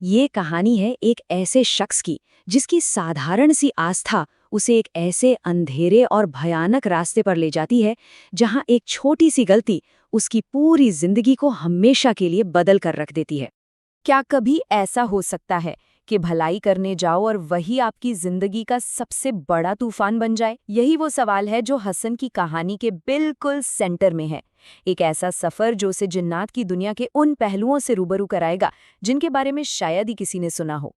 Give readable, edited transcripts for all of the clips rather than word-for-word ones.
ये कहानी है एक ऐसे शख्स की जिसकी साधारण सी आस्था उसे एक ऐसे अंधेरे और भयानक रास्ते पर ले जाती है जहां एक छोटी सी गलती उसकी पूरी जिंदगी को हमेशा के लिए बदल कर रख देती है। क्या कभी ऐसा हो सकता है कि भलाई करने जाओ और वही आपकी जिंदगी का सबसे बड़ा तूफान बन जाए? यही वो सवाल है जो हसन की कहानी के बिल्कुल सेंटर में है। एक ऐसा सफर जो उसे जिन्नात की दुनिया के उन पहलुओं से रूबरू कराएगा जिनके बारे में शायद ही किसी ने सुना हो।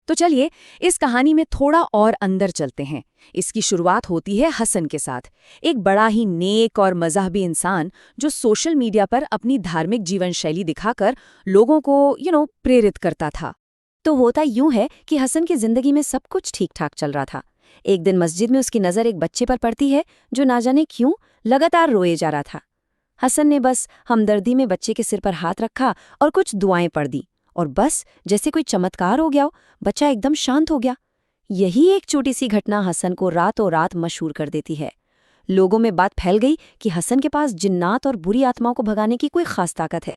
तो चलिए इस कहानी में थोड़ा और अंदर चलते हैं। इसकी शुरुआत होती है हसन के साथ, एक बड़ा ही नेक और मजहबी इंसान जो सोशल मीडिया पर अपनी धार्मिक जीवन शैली दिखाकर लोगों को प्रेरित करता था। तो होता यूं है कि हसन की जिंदगी में सब कुछ ठीक ठाक चल रहा था। एक दिन मस्जिद में उसकी नज़र एक बच्चे पर पड़ती है जो ना जाने क्यों लगातार रोए जा रहा था। हसन ने बस हमदर्दी में बच्चे के सिर पर हाथ रखा और कुछ दुआएं पढ़ दी, और बस जैसे कोई चमत्कार हो गया हो, बच्चा एकदम शांत हो गया। यही एक छोटी सी घटना हसन को रातों रात मशहूर कर देती है। लोगों में बात फैल गई कि हसन के पास जिन्नात और बुरी आत्माओं को भगाने की कोई खास ताकत है।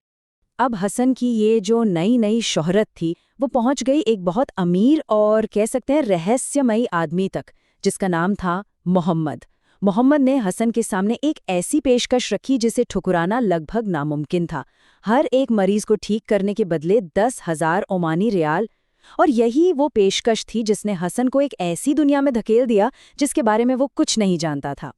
अब हसन की ये जो नई नई शोहरत थी वो पहुंच गई एक बहुत अमीर और कह सकते हैं रहस्यमयी आदमी तक, जिसका नाम था मोहम्मद। मोहम्मद ने हसन के सामने एक ऐसी पेशकश रखी जिसे ठुकराना लगभग नामुमकिन था। हर एक मरीज को ठीक करने के बदले 10,000 ओमानी रियाल। और यही वो पेशकश थी जिसने हसन को एक ऐसी दुनिया में धकेल दिया जिसके बारे में वो कुछ नहीं जानता था।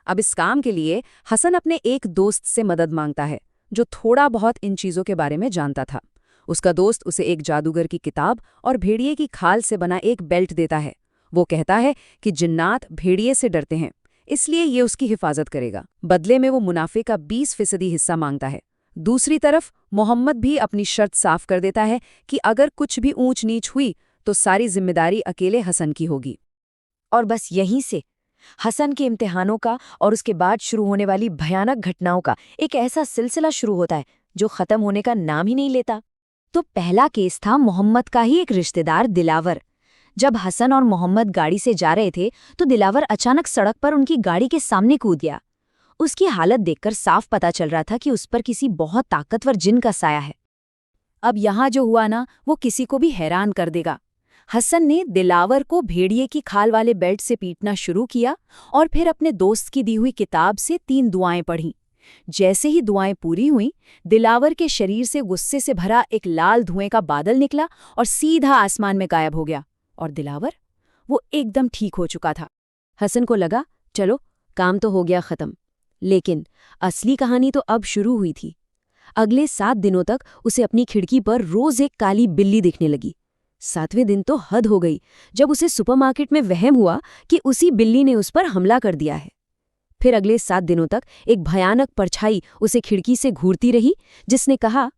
अब इस काम के लिए हसन अपने एक दोस्त से मदद मांगता है जो थोड़ा बहुत इन चीज़ों के बारे में जानता था। उसका दोस्त उसे एक जादूगर की किताब और भेड़िए की खाल से बना एक बेल्ट देता है। वो कहता है कि जिन्नात भेड़िए से डरते हैं, इसलिए ये उसकी हिफाजत करेगा। बदले में वो मुनाफे का 20% हिस्सा मांगता है। दूसरी तरफ मोहम्मद भी अपनी शर्त साफ कर देता है कि अगर कुछ भी ऊंच नीच हुई तो सारी जिम्मेदारी अकेले हसन की होगी। और बस यहीं से हसन के इम्तिहानों का और उसके बाद शुरू होने वाली भयानक घटनाओं का एक ऐसा सिलसिला शुरू होता है जो खत्म होने का नाम ही नहीं लेता। तो पहला केस था मोहम्मद का ही एक रिश्तेदार दिलावर। जब हसन और मोहम्मद गाड़ी से जा रहे थे तो दिलावर अचानक सड़क पर उनकी गाड़ी के सामने कूद गया। उसकी हालत देखकर साफ पता चल रहा था कि उस पर किसी बहुत ताकतवर जिन का साया है। अब यहाँ जो हुआ ना, वो किसी को भी हैरान कर देगा। हसन ने दिलावर को भेड़िए की खाल वाले बेल्ट से पीटना शुरू किया और फिर अपने दोस्त की दी हुई किताब से 3 दुआएं पढ़ीं। जैसे ही दुआएं पूरी हुईं, दिलावर के शरीर से गुस्से से भरा एक लाल धुएं का बादल निकला और सीधा आसमान में गायब हो गया। और दिलावर, वो एकदम ठीक हो चुका था। हसन को लगा चलो काम तो हो गया खत्म। लेकिन असली कहानी तो अब शुरू हुई थी। अगले 7 दिनों तक उसे अपनी खिड़की पर रोज एक काली बिल्ली दिखने लगी। 7वें दिन तो हद हो गई जब उसे सुपरमार्केट में वहम हुआ कि उसी बिल्ली ने उस पर हमला कर दिया है। फिर अगले 7 दिनों तक एक भयानक परछाई उसे खिड़की से घूरती रही, जिसने कहा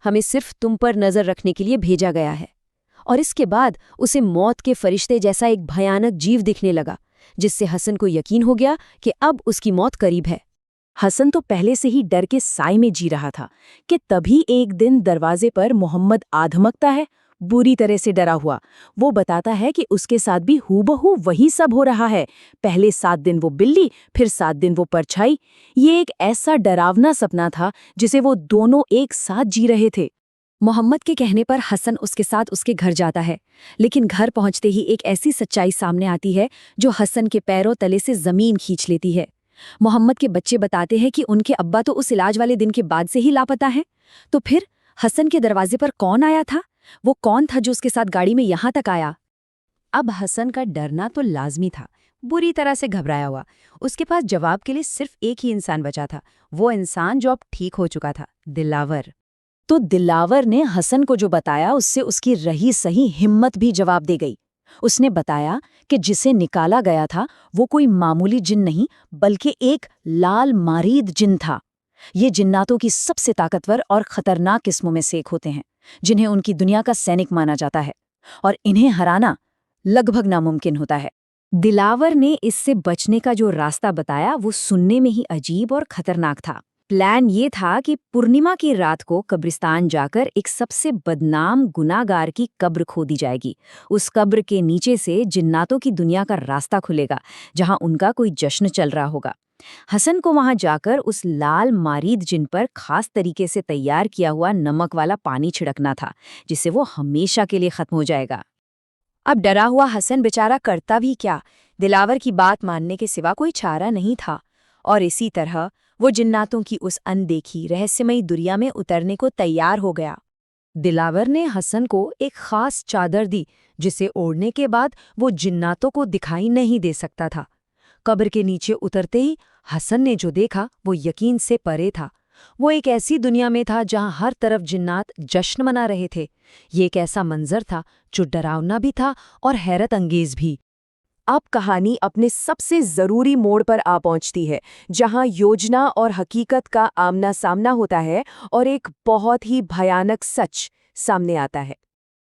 हमें सिर्फ तुम पर नजर रखने के लिए भेजा गया है। और इसके बाद उसे मौत के फरिश्ते जैसा एक भयानक जीव दिखने लगा, जिससे हसन को यकीन हो गया कि अब उसकी मौत करीब है। हसन तो पहले से ही डर के साए में जी रहा था कि तभी एक दिन दरवाजे पर मोहम्मद आ धमकता है, बुरी तरह से डरा हुआ। वो बताता है कि उसके साथ भी हूबहू वही सब हो रहा है। पहले 7 दिन वो बिल्ली, फिर 7 दिन वो परछाई। ये एक ऐसा डरावना सपना था जिसे वो दोनों एक साथ जी रहे थे। मोहम्मद के कहने पर हसन उसके साथ उसके घर जाता है, लेकिन घर पहुंचते ही एक ऐसी सच्चाई सामने आती है जो हसन के पैरों तले से जमीन खींच लेती है। मोहम्मद के बच्चे बताते हैं कि उनके अब्बा तो उस इलाज वाले दिन के बाद से ही लापता हैं। तो फिर हसन के दरवाजे पर कौन आया था? वो कौन था जो उसके साथ गाड़ी में यहां तक आया? अब हसन का डरना तो लाजमी था, बुरी तरह से घबराया हुआ। उसके पास जवाब के लिए सिर्फ एक ही इंसान बचा था, वो इंसान जो अब ठीक हो चुका था, दिलावर। तो दिलावर ने हसन को जो बताया उससे उसकी रही सही हिम्मत भी जवाब दे गई। उसने बताया कि जिसे निकाला गया था वो कोई मामूली जिन नहीं बल्कि एक लाल मारीद जिन था। ये जिन्नातों की सबसे ताकतवर और खतरनाक किस्मों में से एक होते हैं, जिन्हें उनकी दुनिया का सैनिक माना जाता है, और इन्हें हराना लगभग नामुमकिन होता है। दिलावर ने इससे बचने का जो रास्ता बताया वो सुनने में ही अजीब और खतरनाक था। प्लान ये था कि पूर्णिमा की रात को कब्रिस्तान जाकर एक सबसे बदनाम गुनाहगार की कब्र खोदी जाएगी। उस कब्र के नीचे से जिन्नातों की दुनिया का रास्ता खुलेगा, जहां उनका कोई जश्न चल रहा होगा। हसन को वहां जाकर उस लाल मारीद जिन पर खास तरीके से तैयार किया हुआ नमक वाला पानी छिड़कना था, जिससे वो हमेशा के लिए खत्म हो जाएगा। अब डरा हुआ हसन बेचारा करता भी क्या, दिलावर की बात मानने के सिवा कोई चारा नहीं था। और इसी तरह वो जिन्नातों की उस अनदेखी रहस्यमयी दुनिया में उतरने को तैयार हो गया। दिलावर ने हसन को एक खास चादर दी, जिसे ओढ़ने के बाद वो जिन्नातों को दिखाई नहीं दे सकता था। कब्र के नीचे उतरते ही हसन ने जो देखा वो यकीन से परे था। वो एक ऐसी दुनिया में था जहां हर तरफ जिन्नात जश्न मना रहे थे। ये एक ऐसा मंजर था जो डरावना भी था और हैरत अंगेज भी। अब कहानी अपने सबसे जरूरी मोड़ पर आ पहुंचती है, जहां योजना और हकीकत का आमना सामना होता है और एक बहुत ही भयानक सच सामने आता है।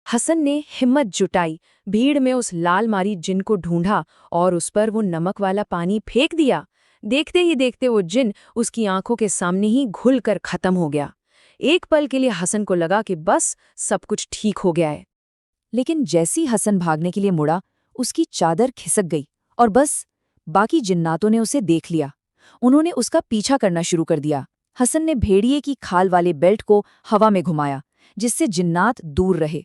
हसन ने हिम्मत जुटाई, भीड़ में उस लाल मारी जिन को ढूंढा और उस पर वो नमक वाला पानी फेंक दिया। देखते ही देखते वो जिन उसकी आंखों के सामने ही घुलकर खत्म हो गया। एक पल के लिए हसन को लगा कि बस सब कुछ ठीक हो गया है। लेकिन जैसी हसन भागने के लिए मुड़ा, उसकी चादर खिसक गई और बस बाकी जिन्नातों ने उसे देख लिया। उन्होंने उसका पीछा करना शुरू कर दिया। हसन ने भेड़िए की खाल वाले बेल्ट को हवा में घुमाया, जिससे जिन्नात दूर रहे।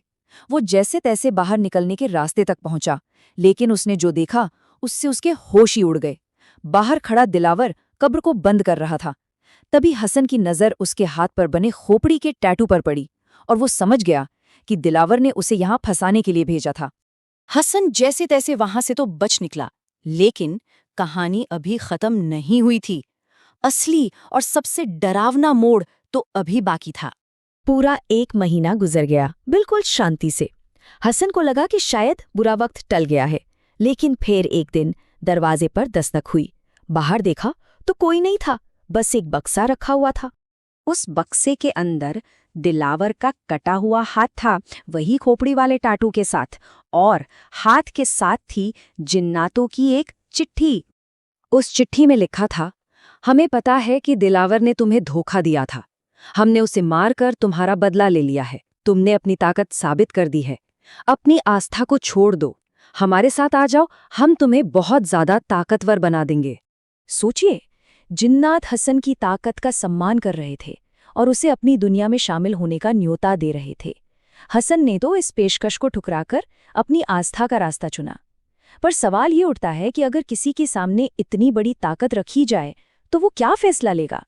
वो जैसे तैसे बाहर निकलने के रास्ते तक पहुंचा, लेकिन उसने जो देखा उससे उसके होश ही उड़ गए। बाहर खड़ा दिलावर कब्र को बंद कर रहा था। तभी हसन की नज़र उसके हाथ पर बने खोपड़ी के टैटू पर पड़ी और वो समझ गया कि दिलावर ने उसे यहां फंसाने के लिए भेजा था। हसन जैसे तैसे वहां से तो बच निकला, लेकिन कहानी अभी खत्म नहीं हुई थी। असली और सबसे डरावना मोड़ तो अभी बाकी था। पूरा 1 महीना गुजर गया, बिल्कुल शांति से। हसन को लगा कि शायद बुरा वक्त टल गया है, लेकिन फिर एक दिन दरवाजे पर दस्तक हुई। बाहर देखा तो कोई नहीं था, बस एक बक्सा रखा हुआ था। उस बक्से के अंदर दिलावर का कटा हुआ हाथ था, वही खोपड़ी वाले टाटू के साथ, और हाथ के साथ थी जिन्नातों की एक चिट्ठी। उस चिट्ठी में लिखा था, हमें पता है कि दिलावर ने तुम्हें धोखा दिया था। हमने उसे मारकर तुम्हारा बदला ले लिया है। तुमने अपनी ताकत साबित कर दी है। अपनी आस्था को छोड़ दो, हमारे साथ आ जाओ, हम तुम्हें बहुत ज्यादा ताकतवर बना देंगे। सोचिए, जिन्नात हसन की ताकत का सम्मान कर रहे थे और उसे अपनी दुनिया में शामिल होने का न्योता दे रहे थे। हसन ने तो इस पेशकश को ठुकराकर अपनी आस्था का रास्ता चुना। पर सवाल ये उठता है कि अगर किसी के सामने इतनी बड़ी ताकत रखी जाए तो वो क्या फैसला लेगा?